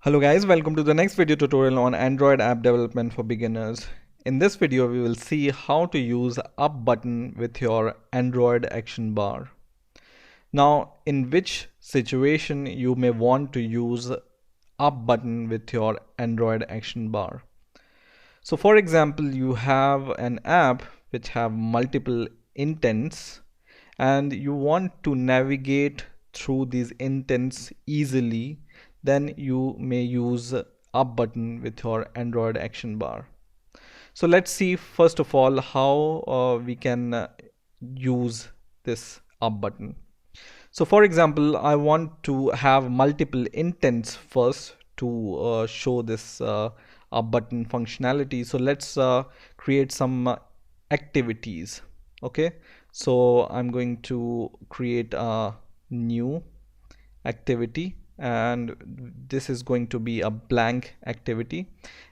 Hello guys, welcome to the next video tutorial on Android app development for beginners. In this video, we will see how to use up button with your Android action bar. Now, in which situation you may want to use up button with your Android action bar. So for example, you have an app which have multiple intents and you want to navigate through these intents easily, then you may use up button with your Android action bar. So let's see first of all how we can use this up button. So for example, I want to have multiple intents first to show this up button functionality. So let's create some activities. Okay, so I'm going to create a new activity and this is going to be a blank activity,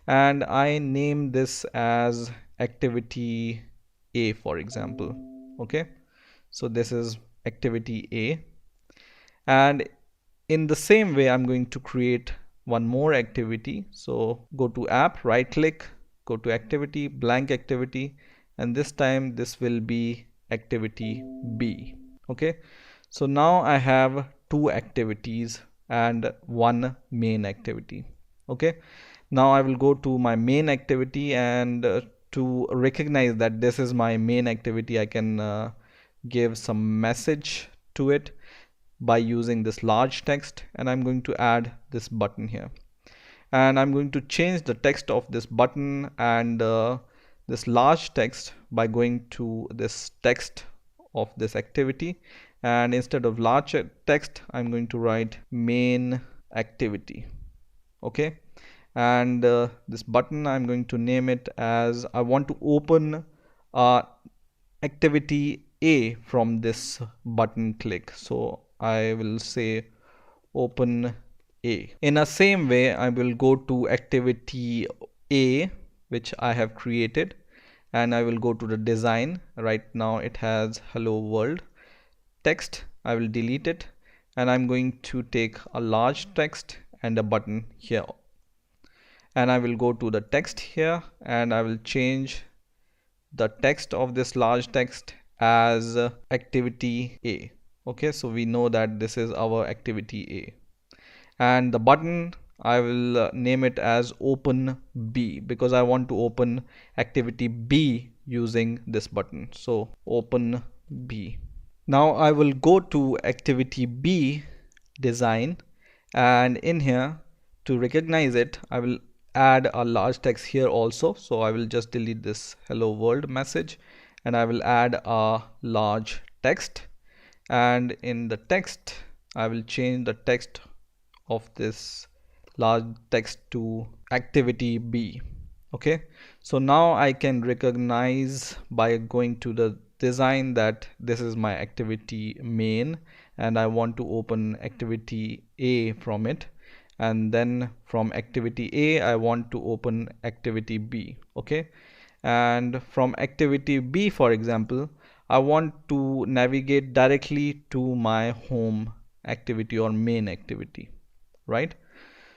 and I name this as activity A, for example. Okay, so this is activity A, and in the same way I'm going to create one more activity. So go to app, right click, go to activity, blank activity, and this time this will be activity B. Okay, so now I have two activities and one main activity. Okay, now I will go to my main activity, and to recognize that this is my main activity, I can give some message to it by using this large text, and I'm going to add this button here, and I'm going to change the text of this button and this large text by going to this text of this activity, and instead of large text I'm going to write main activity. Okay, and this button I'm going to name it as I want to open activity A from this button click, so I will say open A. In the same way, I will go to activity A which I have created, and I will go to the design. Right now it has hello world text. I will delete it, and I'm going to take a large text and a button here, and I will go to the text here and I will change the text of this large text as activity A. Okay, so we know that this is our activity A, and the button I will name it as open B because I want to open activity B using this button. So open B. Now I will go to activity B design, and in here, to recognize it, I will add a large text here also. So I will just delete this hello world message and I will add a large text, and in the text I will change the text of this large text to activity B. Okay, so now I can recognize by going to the design that this is my activity main and I want to open activity A from it, and then from activity A I want to open activity B. Okay, and from activity B, for example, I want to navigate directly to my home activity or main activity, right?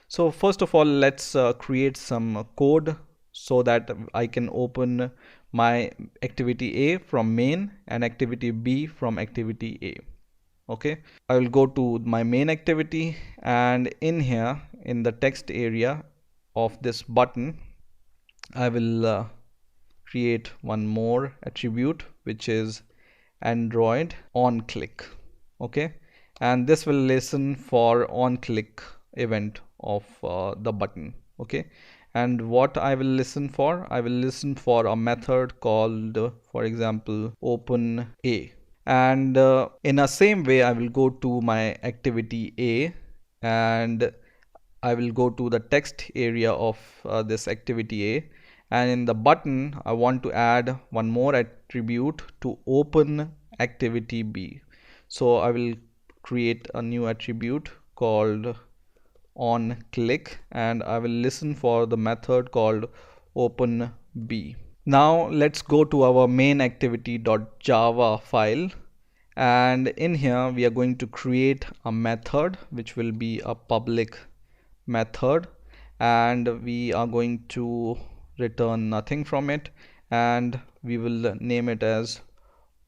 So first of all, let's create some code so that I can open my activity A from main and activity B from activity A. Okay, I will go to my main activity, and in here in the text area of this button I will create one more attribute which is Android on click. Okay, and this will listen for on click event of the button. Okay, and what I will listen for, I will listen for a method called for example open A, and in the same way I will go to my activity A and I will go to the text area of this activity A, and in the button I want to add one more attribute to open activity B. So I will create a new attribute called on click and I will listen for the method called open B. Now let's go to our main activity.java file, and in here we are going to create a method which will be a public method, and we are going to return nothing from it, and we will name it as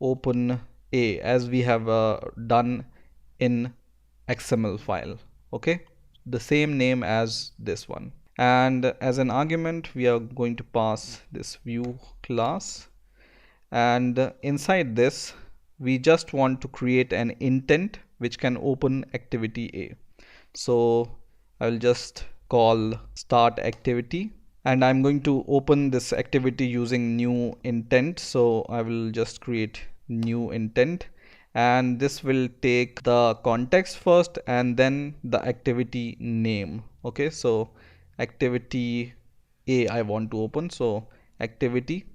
open a, as we have done in XML file. Okay, the same name as this one. And as an argument, we are going to pass this view class, and inside this we just want to create an intent which can open activity A. So I will just call start activity, and I'm going to open this activity using new intent. So I will just create new intent, and this will take the context first and then the activity name. Okay, so activity A I want to open, so activity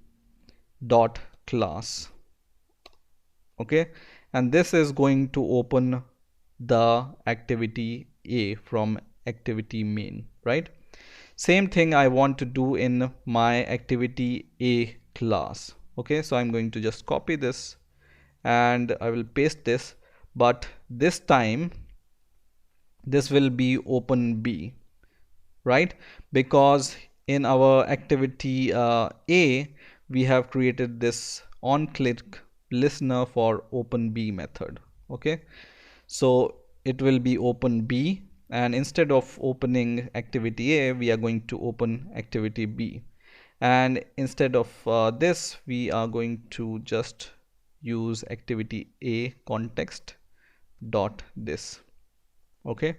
dot class. Okay, and this is going to open the activity A from activity main, right? Same thing I want to do in my activity A class. Okay, so I'm going to just copy this and I will paste this, but this time this will be open B, right? Because in our activity A, we have created this on click listener for open B method. Okay, so it will be open B, and instead of opening activity A, we are going to open activity B, and instead of this we are going to just use activity A context dot this. Okay,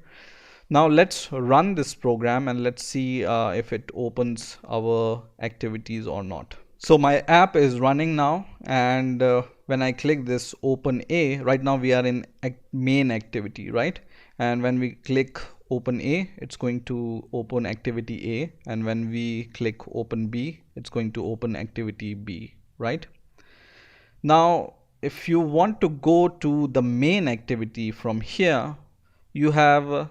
now let's run this program and let's see if it opens our activities or not. So my app is running now, and when I click this open A, right now we are in main activity, right? And when we click open A, it's going to open activity A, and when we click open B, it's going to open activity B, right? Now if you want to go to the main activity from here, you have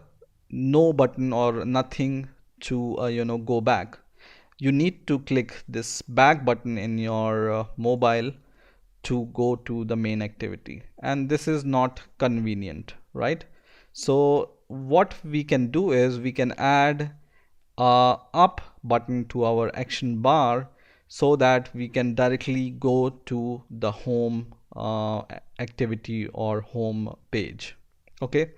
no button or nothing to go back. You need to click this back button in your mobile to go to the main activity, and this is not convenient, right? So what we can do is we can add a up button to our action bar so that we can directly go to the home activity or home page. Okay,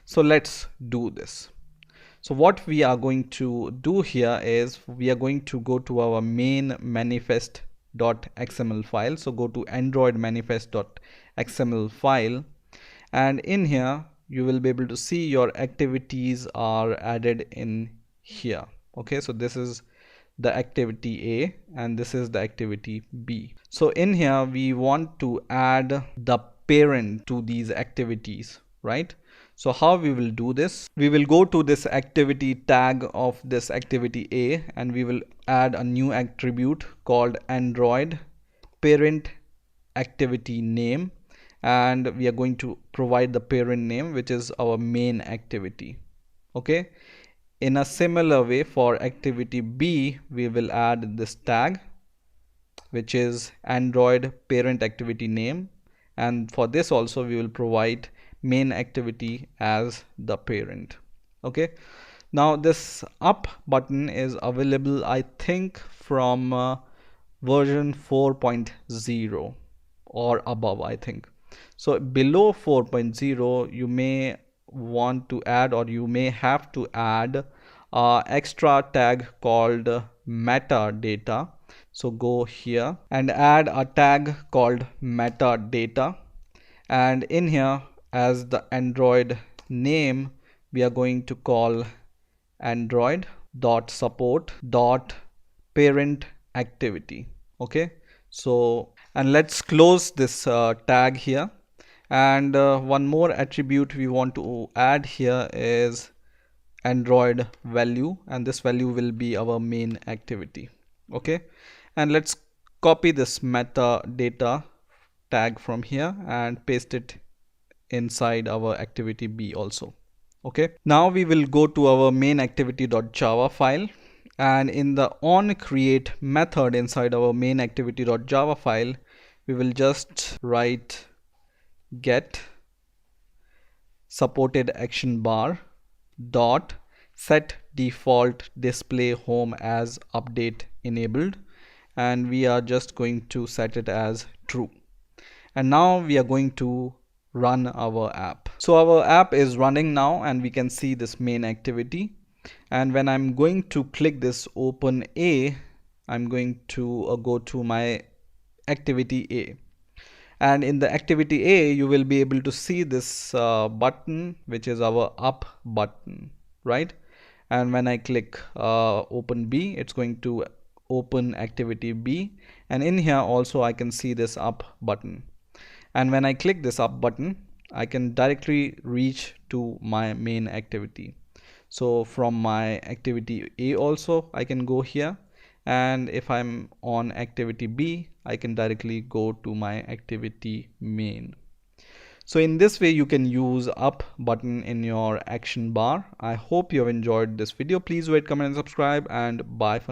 so let's do this. So what we are going to do here is we are going to go to our main manifest.xml file. So go to Android manifest.xml file, and in here you will be able to see your activities are added in here. Okay, so this is the activity A and this is the activity B. So in here we want to add the parent to these activities, right? So how we will do this? We will go to this activity tag of this activity A, and we will add a new attribute called Android parent activity name, and we are going to provide the parent name, which is our main activity. Okay, in a similar way for activity B, we will add this tag, which is Android parent activity name, and for this also we will provide main activity as the parent. Okay, now this up button is available, I think, from version 4.0 or above, I think. So below 4.0 you may want to add, or you may have to add extra tag called metadata. So go here and add a tag called metadata, and in here as the Android name we are going to call Android dot support dot parent activity. Okay, so and let's close this tag here, and one more attribute we want to add here is Android value, and this value will be our main activity. Okay, and let's copy this metadata tag from here and paste it inside our activity B also. Okay, now we will go to our main activity.java file, and in the onCreate method inside our main activity.java file we will just write get supported action bar dot set default display home as update enabled, and we are just going to set it as true. And now we are going to run our app. So our app is running now, and we can see this main activity. And when I'm going to click this open A, I'm going to go to my activity A. And in the activity A, you will be able to see this button, which is our up button, right? And when I click open B, it's going to open activity B. And in here also I can see this up button. And when I click this up button, I can directly reach to my main activity. So from my activity A also I can go here, and if I'm on activity B, I can directly go to my activity main. So in this way you can use up button in your action bar. I hope you have enjoyed this video. Please rate, comment and subscribe, and bye for now.